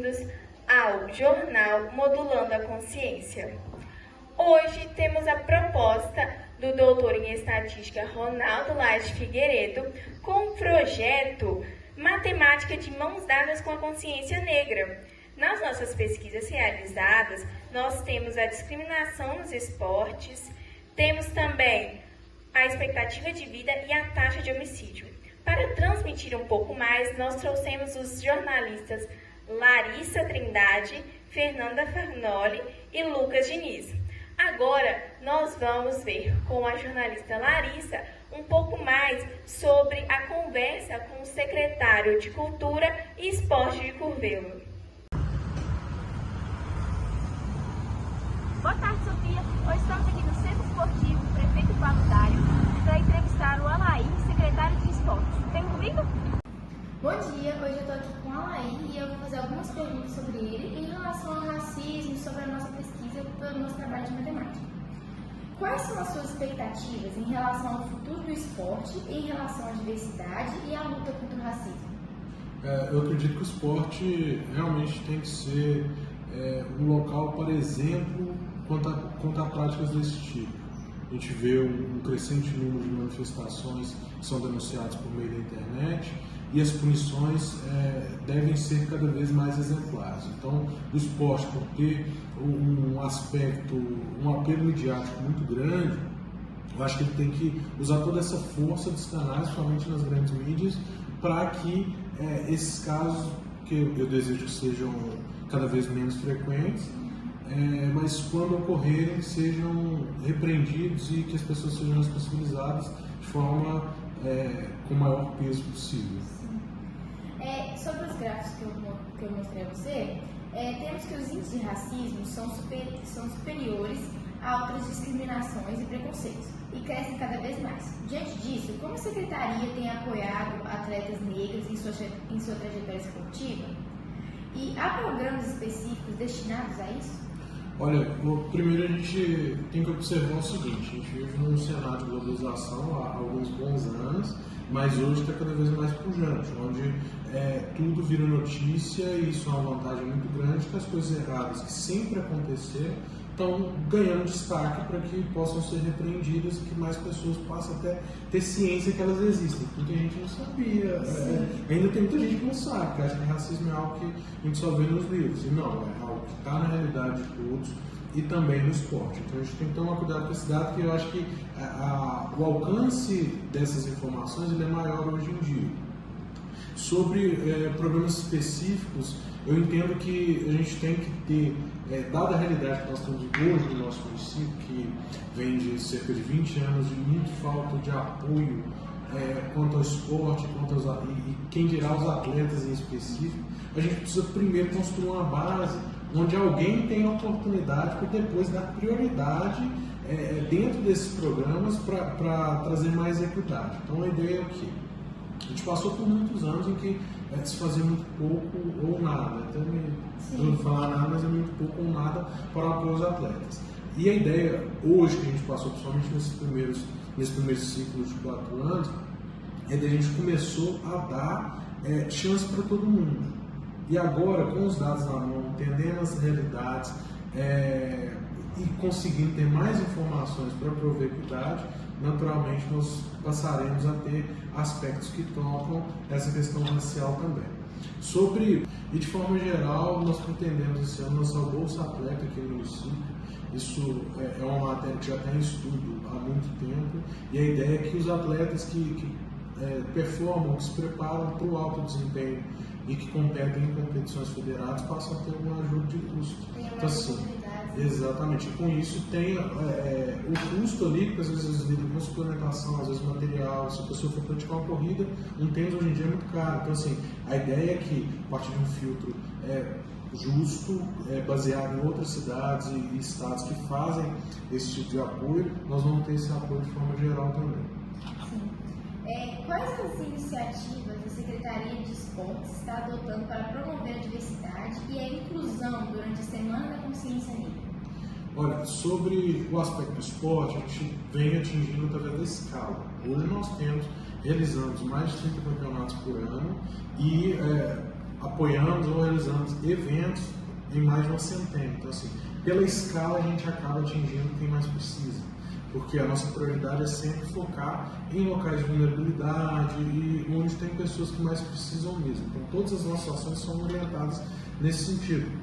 bem-vindos ao Jornal Modulando a Consciência. Hoje temos a proposta do doutor em Estatística Ronaldo Laje Figueiredo com o projeto Matemática de Mãos Dadas com a Consciência Negra. Nas nossas pesquisas realizadas, nós temos a discriminação nos esportes, temos também a expectativa de vida e a taxa de homicídio. Para transmitir um pouco mais, nós trouxemos os jornalistas Larissa Trindade, Fernanda Farnoli e Lucas Diniz. Agora, nós vamos ver com a jornalista Larissa um pouco mais sobre a conversa com o secretário de Cultura e Esporte de Curvelo. Boa tarde, Sofia. Hoje estamos aqui no Centro Esportivo Prefeito Pablo Dário para entrevistar o Alaí, secretário de Esportes. Vem comigo? Bom dia, hoje eu estou aqui com o Alaí e eu vou fazer algumas perguntas sobre ele em relação ao racismo, sobre a nossa pesquisa pelo nosso trabalho de matemática. Quais são as suas expectativas em relação ao futuro do esporte, em relação à diversidade e à luta contra o racismo? Eu acredito que o esporte realmente tem que ser um local para exemplo quanto a práticas desse tipo. A gente vê um crescente número de manifestações que são denunciadas por meio da internet e as punições devem ser cada vez mais exemplares. Então, o esporte, por ter um aspecto, um apelo midiático muito grande, eu acho que ele tem que usar toda essa força dos canais, principalmente nas grandes mídias, para que esses casos, que eu desejo que sejam cada vez menos frequentes, mas quando ocorrerem sejam repreendidos e que as pessoas sejam responsabilizadas de forma com o maior peso possível. Sobre os gráficos que eu mostrei a você, temos que os índices de racismo são superiores a outras discriminações e preconceitos e crescem cada vez mais. Diante disso, como a Secretaria tem apoiado atletas negras em sua trajetória esportiva? E há programas específicos destinados a isso? Olha, primeiro a gente tem que observar o seguinte: a gente vive num cenário de globalização há alguns bons anos, mas hoje está cada vez mais pujante, onde tudo vira notícia e isso é uma vantagem muito grande, que as coisas erradas que sempre aconteceram estão ganhando destaque para que possam ser repreendidas e que mais pessoas possam até ter ciência que elas existem, porque a gente não sabia. Ainda tem muita gente que não sabe, que acha que racismo é algo que a gente só vê nos livros, e não, é algo que está na realidade de todos e também no esporte. Então a gente tem que tomar cuidado com esse dado, porque eu acho que o alcance dessas informações ele é maior hoje em dia. Sobre problemas específicos, eu entendo que a gente tem que ter, dada a realidade que nós temos hoje no nosso município, que vem de cerca de 20 anos de muita falta de apoio quanto ao esporte, e quem dirá os atletas em específico, a gente precisa primeiro construir uma base onde alguém tem a oportunidade para depois dar prioridade dentro desses programas para trazer mais equidade. Então a ideia é o quê? A gente passou por muitos anos em que se fazia muito pouco ou nada, até não falar nada, mas é muito pouco ou nada para apoio aos atletas. E a ideia hoje que a gente passou, principalmente nesse primeiro ciclo de 4 anos, é que a gente começou a dar chance para todo mundo. E agora, com os dados na mão, entendendo as realidades e conseguindo ter mais informações para prover equidade, naturalmente nós passaremos a ter aspectos que tocam essa questão racial também. E de forma geral, nós pretendemos esse ano lançar o Bolsa Atleta aqui no município. Isso é uma matéria que já está em estudo há muito tempo, e a ideia é que os atletas que performam, que se preparam para o alto desempenho e que competem em competições federadas passam a ter uma ajuda de custo. Então, assim, exatamente. E com isso tem o custo ali, porque às vezes eles lidam com suplementação, às vezes material. Se a pessoa for praticar uma corrida, um tênis hoje em dia é muito caro. Então, assim, a ideia é que, a partir de um filtro justo, baseado em outras cidades e estados que fazem esse tipo de apoio, nós vamos ter esse apoio de forma geral também. Sim. Quais as iniciativas a Secretaria de Esportes está adotando para promover a diversidade e a inclusão durante a Semana da Consciência Negra? Olha, sobre o aspecto do esporte, a gente vem atingindo através da escala. Hoje nós realizamos mais de 30 campeonatos por ano e apoiamos ou realizamos eventos em mais de uma centena. Então, assim, pela escala a gente acaba atingindo quem mais precisa, porque a nossa prioridade é sempre focar em locais de vulnerabilidade e onde tem pessoas que mais precisam mesmo. Então, todas as nossas ações são orientadas nesse sentido.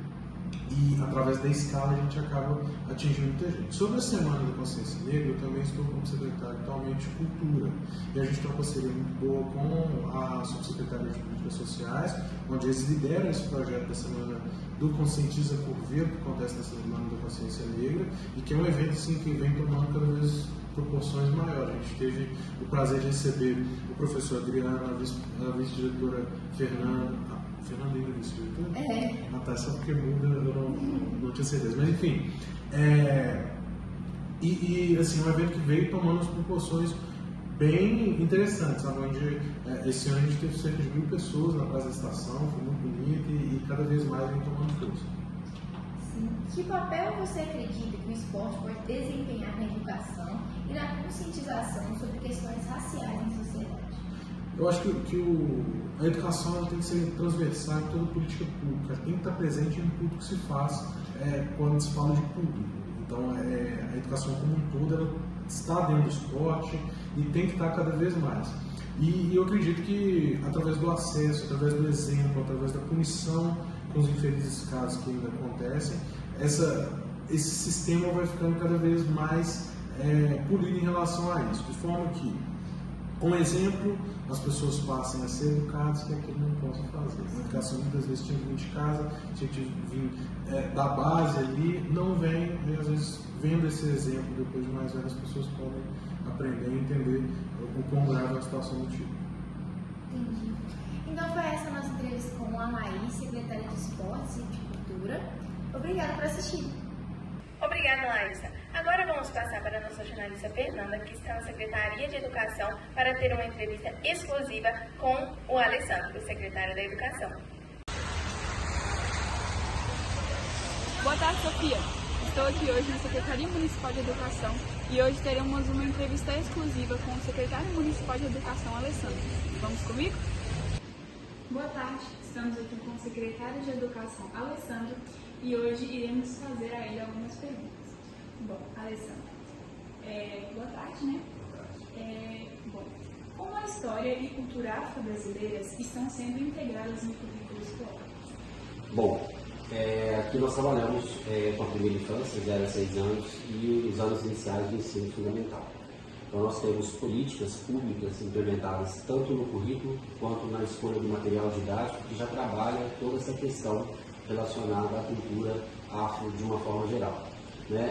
E através da escala a gente acaba atingindo muita gente. Sobre a Semana da Consciência Negra, eu também estou como secretário atualmente de Cultura. E a gente tem uma parceria muito boa com a subsecretaria de Políticas Sociais, onde eles lideram esse projeto da Semana do Conscientiza por Ver, que acontece na Semana da Consciência Negra, e que é um evento assim, que vem tomando cada vez proporções maiores. A gente teve o prazer de receber o professor Adriano, a vice-diretora Fernanda ainda vice-diretora? Ah, tá, só porque muda, eu não tinha certeza. Mas enfim, assim, um evento que veio tomando as proporções bem interessantes, sabe? Onde esse ano a gente teve cerca de 1000 pessoas na Praça da Estação, foi muito bonito e cada vez mais vem tomando força. Sim. Que papel você acredita que o esporte pode desempenhar na educação e na conscientização sobre questões raciais na sociedade? Eu acho que a educação ela tem que ser transversal em toda política pública, tem que estar presente em tudo que se faz quando se fala de público. Então, a educação como um todo ela está dentro do esporte e tem que estar cada vez mais. E eu acredito que, através do acesso, através do exemplo, através da punição com os infelizes casos que ainda acontecem, esse sistema vai ficando cada vez mais polido em relação a isso, de forma que, com exemplo, as pessoas passem a ser educadas que aquilo não possam fazer. A educação muitas vezes tinha que vir de casa, tinha que vir da base ali, não vem, e às vezes vendo esse exemplo, depois de mais velho, as pessoas podem aprender e entender o quão grave é a situação do tipo. Entendi. Então foi essa a nossa entrevista com a Laís, secretária de Esportes e de Cultura. Obrigada por assistir. Obrigada, Laísa. Agora vamos passar para a nossa jornalista Fernanda, que está na Secretaria de Educação, para ter uma entrevista exclusiva com o Alessandro, secretário da Educação. Boa tarde, Sofia. Estou aqui hoje na Secretaria Municipal de Educação e hoje teremos uma entrevista exclusiva com o secretário municipal de Educação, Alessandro. Vamos comigo? Boa tarde, estamos aqui com o secretário de Educação, Alessandro, e hoje iremos fazer a ele algumas perguntas. Bom, Alessandro, boa tarde, né? Bom, como a história e cultura afro-brasileiras estão sendo integradas no currículo escolar? Bom, aqui nós trabalhamos com a primeira infância, 0 a 6 anos, e os anos iniciais do ensino fundamental. Então nós temos políticas públicas implementadas tanto no currículo quanto na escolha do material didático que já trabalha toda essa questão relacionada à cultura afro de uma forma geral.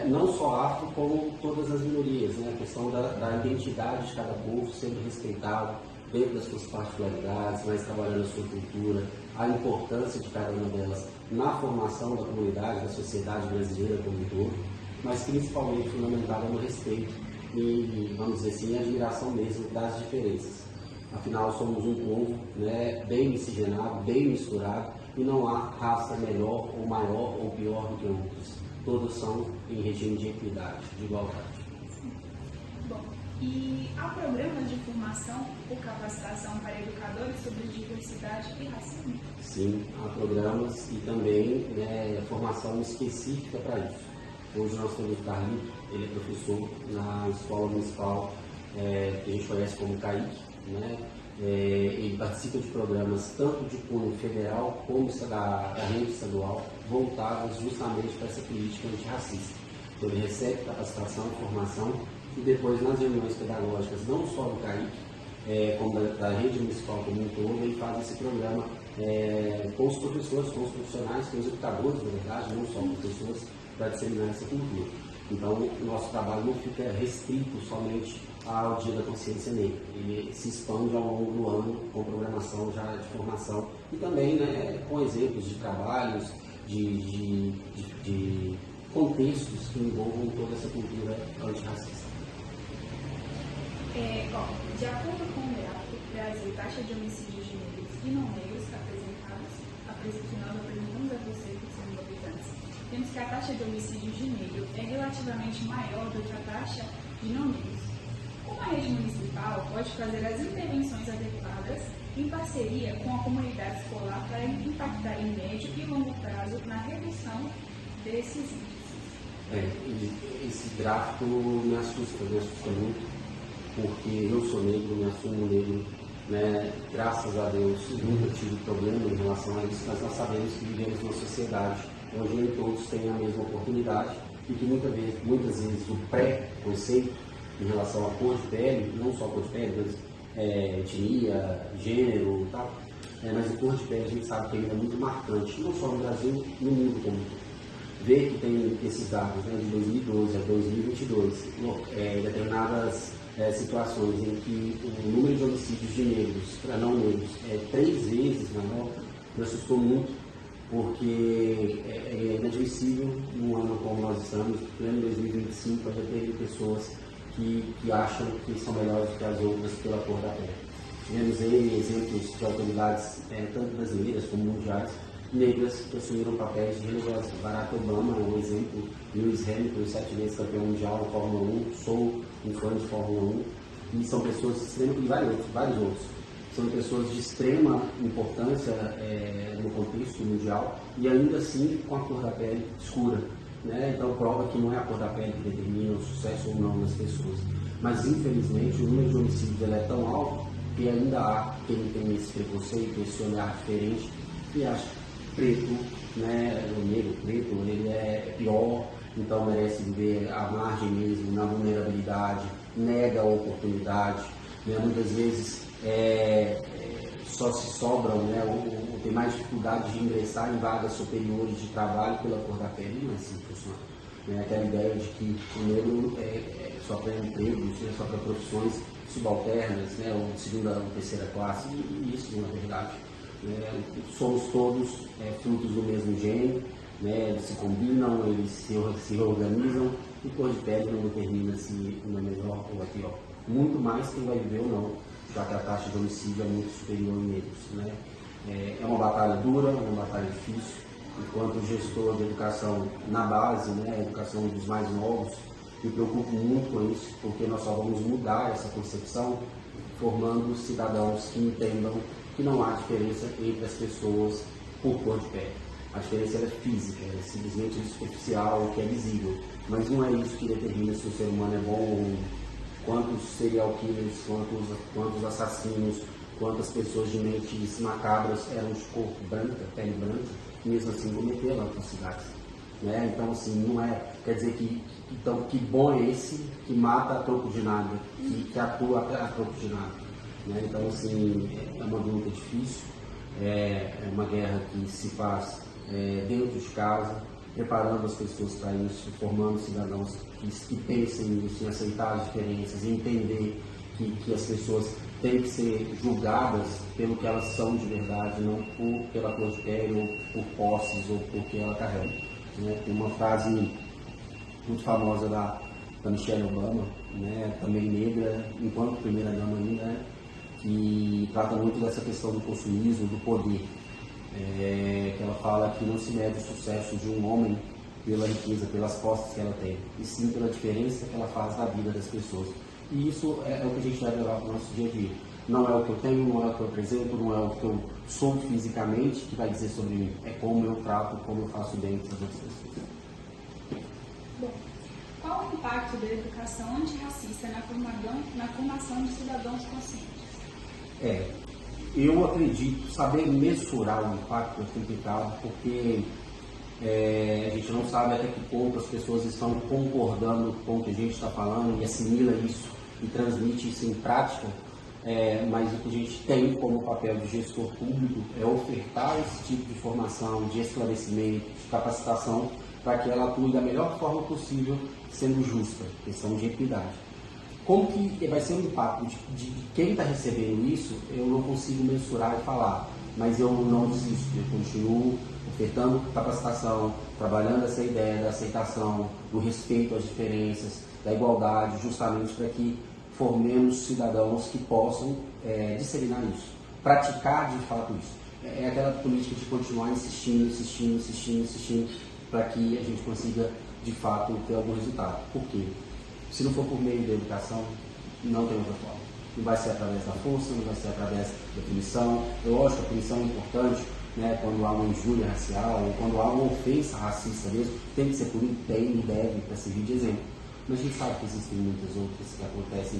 Não só afro, como todas as minorias, a questão da identidade de cada povo sendo respeitado dentro das suas particularidades, mas trabalhando a sua cultura, a importância de cada uma delas na formação da comunidade, da sociedade brasileira como um todo, mas principalmente fundamentada no respeito e, vamos dizer assim, a admiração mesmo das diferenças. Afinal, somos um povo bem miscigenado, bem misturado, e não há raça melhor ou maior ou pior do que outros. Todos são em regime de equidade, de igualdade. Bom, e há programas de formação ou capacitação para educadores sobre diversidade e racismo? Sim, há programas e também formação específica para isso. Hoje nós temos o Carlito, ele é professor na Escola Municipal, que a gente conhece como CAIC, ele participa de programas tanto de cunho federal como da rede estadual, voltados justamente para essa política antirracista. Então ele recebe capacitação, formação e depois nas reuniões pedagógicas, não só do CAIC, como da rede municipal como um todo, ele faz esse programa com os professores, com os profissionais, com os educadores, na verdade, não só professores, para disseminar essa cultura. Então, o nosso trabalho não fica restrito somente ao Dia da Consciência Negra. Ele se expande ao longo do ano com programação já de formação e também com exemplos de trabalhos, de contextos que envolvam toda essa cultura antirracista. De acordo com o Brasil, taxa de homicídios de negros e não negros que nós apresentamos a você por 100 mil habitantes, temos que a taxa de homicídios de negro é relativamente maior do que a taxa de não negros. Como a rede municipal pode fazer as intervenções adequadas em parceria com a comunidade escolar para impactar em médio e longo prazo na redução desses índices. Esse gráfico me assusta muito, porque eu sou negro, me assumo negro, né? Graças a Deus nunca tive problema em relação a isso, mas nós sabemos que vivemos numa sociedade onde nem todos têm a mesma oportunidade e que muitas vezes o pré-conceito em relação à cor de pele, não só a cor de pele, mas etnia, gênero e tal, mas a cor de pele a gente sabe que ainda é muito marcante, não só no Brasil, no mundo como todo. Ver que tem esses dados, né, de 2012 a 2022, determinadas situações em que o número de homicídios de negros para não negros é 3 vezes maior, me assustou muito, porque é inadmissível num ano como nós estamos, pleno 2025, ainda ter pessoas que acham que são melhores do que as outras pela cor da pele. Tivemos exemplos de autoridades, tanto brasileiras como mundiais, negras que assumiram papéis de relevância. Barack Obama é um exemplo, Lewis Hamilton, 7 vezes campeão mundial na Fórmula 1, sou um fã de Fórmula 1, e são pessoas extremas, e vários outros. São pessoas de extrema importância no contexto mundial, e ainda assim com a cor da pele escura. Né? Então prova que não é a cor da pele que determina o sucesso ou não das pessoas. Mas infelizmente o número de homicídios é tão alto que ainda há quem tem esse preconceito, esse olhar diferente, e acha preto, né, o negro preto, ele é pior, então merece viver à margem mesmo, na vulnerabilidade, nega a oportunidade, né, muitas vezes só se sobram, né, ou tem mais dificuldade de ingressar em vagas superiores de trabalho pela cor da pele, não é assim que funciona. Né, aquela ideia de que o negro só para empregos, né, só para profissões subalternas, né, ou de segunda ou terceira classe, e isso não é verdade. Somos todos frutos do mesmo gênero, né? Eles se combinam, eles se reorganizam, e cor de pele não determina se uma é melhor ou é pior. Muito mais quem vai viver ou não, já que a taxa de homicídio é muito superior em negros. Né? É uma batalha dura, uma batalha difícil. Enquanto gestor de educação na base, né, a educação dos mais novos, me preocupo muito com isso, porque nós só vamos mudar essa concepção formando cidadãos que entendam que não há diferença entre as pessoas por cor de pele. A diferença é física, é simplesmente superficial, o que é visível. Mas não é isso que determina se o ser humano é bom ou ruim. Quantos serial killers, quantos assassinos, quantas pessoas de mentes macabras eram de cor branca, pele branca, e mesmo assim cometeram atrocidades. Né? Então, assim, não é. Quer dizer então, que bom é esse que mata a troco de nada, que atua a troco de nada. Né? Então, assim, é uma luta difícil, é uma guerra que se faz dentro de casa, preparando as pessoas para isso, formando cidadãos que pensem nisso, em aceitar as diferenças, em entender que as pessoas têm que ser julgadas pelo que elas são de verdade, não pela cor de pele, ou por posses, ou porque ela carrega. Né? Tem uma frase muito famosa da Michelle Obama, né? Também negra, enquanto primeira-dama ainda, né? Que trata muito dessa questão do consumismo, do poder. Que ela fala que não se mede o sucesso de um homem pela riqueza, pelas posses que ela tem, e sim pela diferença que ela faz na vida das pessoas. E isso é o que a gente deve levar para o nosso dia a dia. Não é o que eu tenho, não é o que eu apresento, não é o que eu sou fisicamente que vai dizer sobre mim. É como eu trato, como eu faço bem com as outras pessoas. Bom, qual o impacto da educação antirracista na formação de cidadãos conscientes? Eu acredito, saber mensurar o impacto é complicado, porque a gente não sabe até que ponto as pessoas estão concordando com o que a gente está falando e assimila isso e transmite isso em prática, mas o que a gente tem como papel de gestor público é ofertar esse tipo de formação, de esclarecimento, de capacitação, para que ela atue da melhor forma possível, sendo justa, questão de equidade. Como que vai ser o impacto de quem está recebendo isso, eu não consigo mensurar e falar, mas eu não desisto, eu continuo ofertando capacitação, trabalhando essa ideia da aceitação, do respeito às diferenças, da igualdade, justamente para que formemos cidadãos que possam disseminar isso, praticar de fato isso. É aquela política de continuar insistindo, para que a gente consiga de fato ter algum resultado. Por quê? Se não for por meio da educação, não tem outra forma. Não vai ser através da força, não vai ser através da punição. É lógico que a punição é importante, né, quando há uma injúria racial, ou quando há uma ofensa racista mesmo, tem que ser punido, tem e deve, para servir de exemplo. Mas a gente sabe que existem muitas outras que acontecem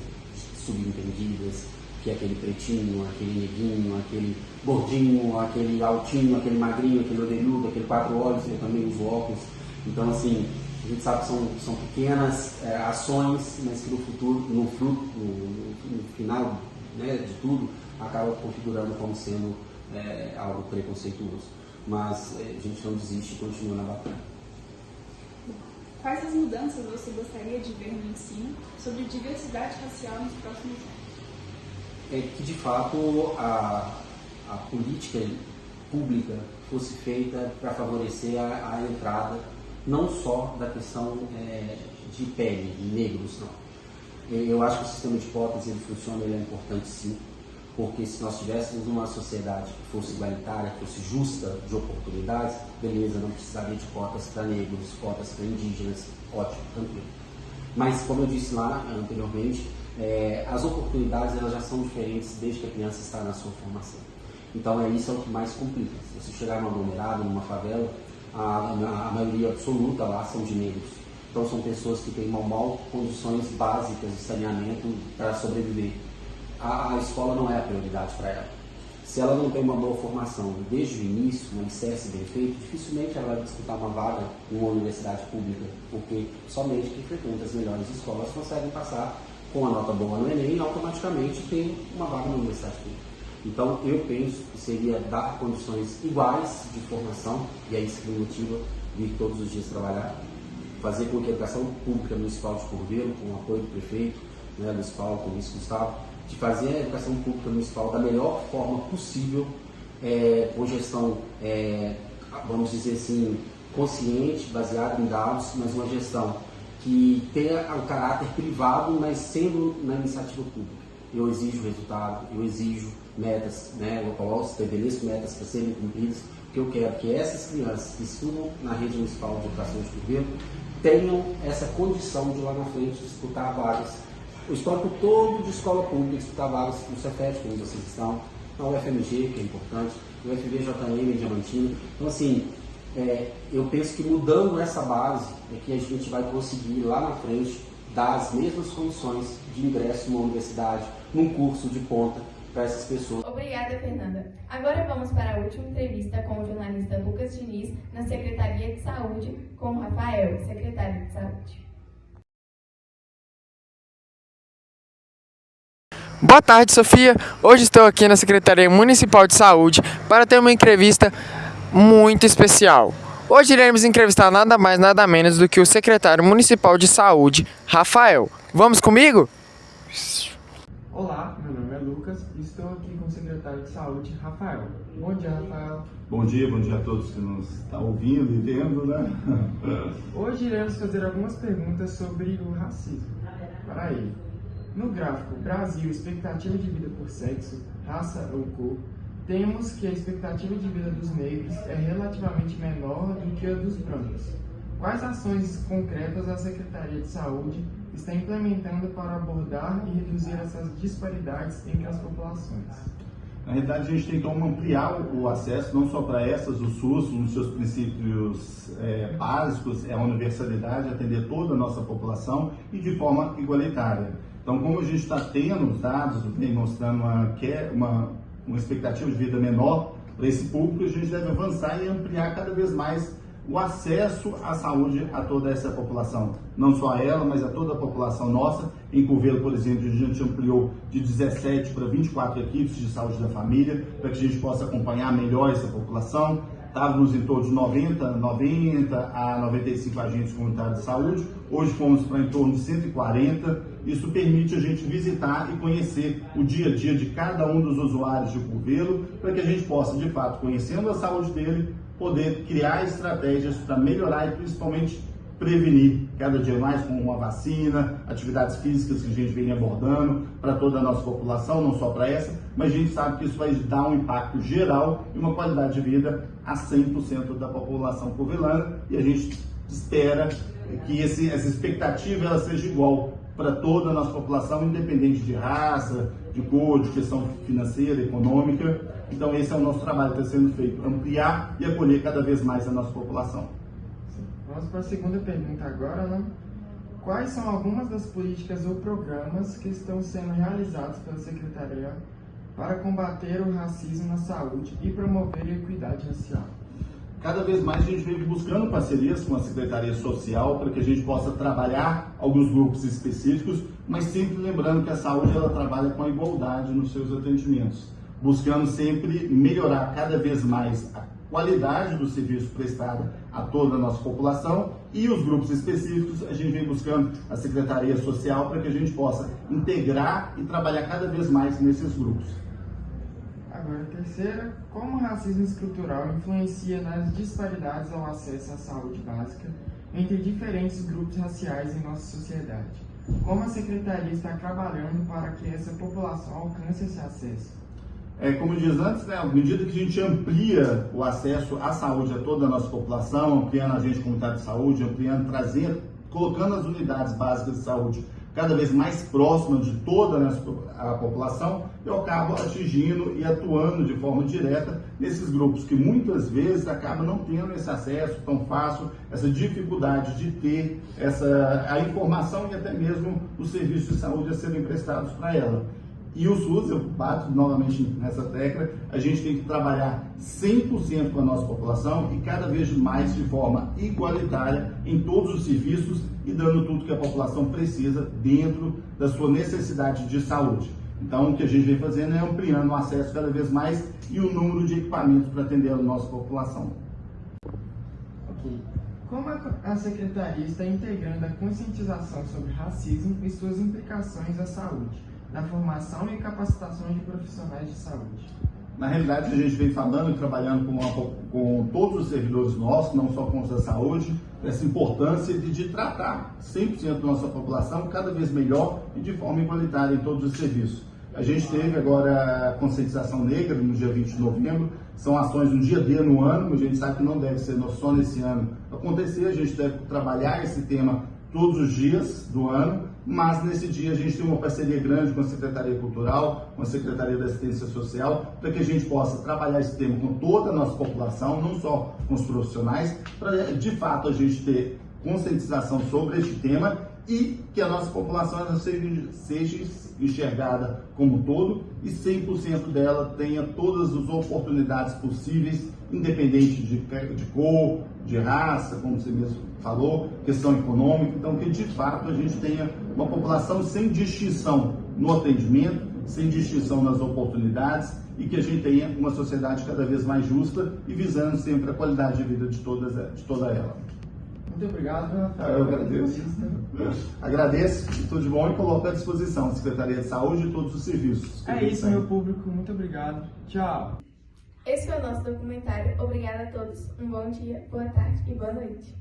subentendidas, que é aquele pretinho, aquele neguinho, aquele gordinho, aquele altinho, aquele magrinho, aquele orelhudo, aquele 4 olhos, eu também uso óculos. Então, assim, a gente sabe que são pequenas ações, mas que no futuro, no final, né, de tudo, acaba configurando como sendo algo preconceituoso. Mas a gente não desiste e continua na batalha. Quais as mudanças você gostaria de ver no ensino sobre diversidade racial nos próximos anos? É que, de fato, a política pública fosse feita para favorecer a entrada não só da questão de pele, de negros, não. Eu acho que o sistema de cotas ele funciona, ele é importante sim, porque se nós tivéssemos uma sociedade que fosse igualitária, que fosse justa de oportunidades, beleza, não precisaria de cotas para negros, cotas para indígenas, ótimo, tranquilo. Mas, como eu disse lá anteriormente, as oportunidades elas já são diferentes desde que a criança está na sua formação. Então, isso é o que mais complica. Se você chegar numa aglomerada, numa favela, a maioria absoluta lá são de negros. Então, são pessoas que têm mal condições básicas de saneamento para sobreviver. A escola não é a prioridade para ela. Se ela não tem uma boa formação desde o início, um alicerce bem feito, dificilmente ela vai disputar uma vaga em uma universidade pública, porque somente quem frequenta as melhores escolas conseguem passar com a nota boa no Enem e automaticamente tem uma vaga na universidade pública. Então, eu penso que seria dar condições iguais de formação, e é isso que me motiva vir todos os dias trabalhar, fazer com que a educação pública municipal de Curvelo, com o apoio do prefeito, né, municipal, com o Luiz Gustavo, de fazer a educação pública municipal da melhor forma possível, com gestão, vamos dizer assim, consciente, baseada em dados, mas uma gestão que tenha um caráter privado, mas sendo na iniciativa pública. Eu exijo resultado, eu exijo metas, né? Eu coloco, estabeleço metas para serem cumpridas, porque eu quero que essas crianças que estudam na rede municipal de educação de Curvelo tenham essa condição de lá na frente disputar vagas. O histórico todo de escola pública disputar vagas no Cefet, como vocês estão, na UFMG, que é importante, no UFVJM, Diamantina. Então, assim, eu penso que mudando essa base é que a gente vai conseguir lá na frente dar as mesmas condições de ingresso numa universidade, num curso de ponta para essas pessoas. Obrigada, Fernanda. Agora vamos para a última entrevista com o jornalista Lucas Diniz na Secretaria de Saúde com o Rafael, secretário de Saúde. Boa tarde, Sofia. Hoje estou aqui na Secretaria Municipal de Saúde para ter uma entrevista muito especial. Hoje iremos entrevistar nada mais, nada menos do que o secretário municipal de saúde, Rafael. Vamos comigo? Olá, meu nome é Lucas e estou aqui com o secretário de saúde, Rafael. Bom dia, Rafael. Bom dia a todos que nos estão ouvindo e vendo, né? Hoje iremos fazer algumas perguntas sobre o racismo. Para ele, no gráfico Brasil, expectativa de vida por sexo, raça ou cor, temos que a expectativa de vida dos negros é relativamente menor do que a dos brancos. Quais ações concretas a Secretaria de Saúde está implementando para abordar e reduzir essas disparidades entre as populações? Na realidade, a gente tem como ampliar o acesso, não só para essas, o SUS, nos seus princípios básicos, é a universalidade, atender toda a nossa população e de forma igualitária. Então, como a gente está tendo os dados, vem mostrando uma expectativa de vida menor para esse público, a gente deve avançar e ampliar cada vez mais o acesso à saúde a toda essa população. Não só a ela, mas a toda a população nossa. Em Curvelo, por exemplo, a gente ampliou de 17 para 24 equipes de saúde da família, para que a gente possa acompanhar melhor essa população. Estávamos em torno de 90 a 95 agentes comunitários de saúde. Hoje fomos para em torno de 140. Isso permite a gente visitar e conhecer o dia a dia de cada um dos usuários de Curvelo, para que a gente possa, de fato, conhecendo a saúde dele, poder criar estratégias para melhorar e principalmente prevenir cada dia mais com uma vacina, atividades físicas que a gente vem abordando para toda a nossa população, não só para essa, mas a gente sabe que isso vai dar um impacto geral e uma qualidade de vida a 100% da população curvelana, e a gente espera que essa expectativa ela seja igual para toda a nossa população, independente de raça, de cor, de questão financeira, econômica. Então esse é o nosso trabalho que está sendo feito, ampliar e acolher cada vez mais a nossa população. Vamos para a segunda pergunta agora, né? Quais são algumas das políticas ou programas que estão sendo realizados pela Secretaria para combater o racismo na saúde e promover a equidade racial? Cada vez mais a gente vem buscando parcerias com a Secretaria Social para que a gente possa trabalhar alguns grupos específicos, mas sempre lembrando que a saúde ela trabalha com a igualdade nos seus atendimentos, buscando sempre melhorar cada vez mais a qualidade do serviço prestado a toda a nossa população, e os grupos específicos a gente vem buscando a Secretaria Social para que a gente possa integrar e trabalhar cada vez mais nesses grupos. Agora, a terceira, como o racismo estrutural influencia nas disparidades ao acesso à saúde básica entre diferentes grupos raciais em nossa sociedade? Como a Secretaria está trabalhando para que essa população alcance esse acesso? Como eu disse antes, à medida que a gente amplia o acesso à saúde a toda a nossa população, ampliando a agente comunitário de saúde, ampliando, trazendo, colocando as unidades básicas de saúde cada vez mais próximas de toda a população, eu acabo atingindo e atuando de forma direta nesses grupos que muitas vezes acabam não tendo esse acesso tão fácil, essa dificuldade de ter a informação e até mesmo os serviços de saúde a serem prestados para ela. E o SUS, eu bato novamente nessa tecla, a gente tem que trabalhar 100% com a nossa população e cada vez mais de forma igualitária em todos os serviços e dando tudo que a população precisa dentro da sua necessidade de saúde. Então, o que a gente vem fazendo é ampliando o acesso cada vez mais e o número de equipamentos para atender a nossa população. Ok. Como a Secretaria está integrando a conscientização sobre racismo e suas implicações à saúde, na formação e capacitação de profissionais de saúde? Na realidade, a gente vem falando e trabalhando com todos os servidores nossos, não só com os da saúde, essa importância de tratar 100% da nossa população cada vez melhor e de forma igualitária em todos os serviços. A gente teve agora a conscientização negra no dia 20 de novembro, são ações um dia D no ano, a gente sabe que não deve ser só nesse ano acontecer, a gente deve trabalhar esse tema todos os dias do ano, mas nesse dia a gente tem uma parceria grande com a Secretaria Cultural, com a Secretaria da Assistência Social, para que a gente possa trabalhar esse tema com toda a nossa população, não só com os profissionais, para de fato a gente ter conscientização sobre este tema e que a nossa população seja enxergada como um todo e 100% dela tenha todas as oportunidades possíveis, independente de cor, de raça, como você mesmo falou, questão econômica. Então, que de fato a gente tenha uma população sem distinção no atendimento, sem distinção nas oportunidades e que a gente tenha uma sociedade cada vez mais justa e visando sempre a qualidade de vida de toda ela. Muito obrigado, Rafael. Eu agradeço. Agradeço, tudo de bom e coloco à disposição a Secretaria de Saúde e todos os serviços. É isso, meu público. Muito obrigado. Tchau. Esse foi o nosso documentário. Obrigada a todos. Um bom dia, boa tarde e boa noite.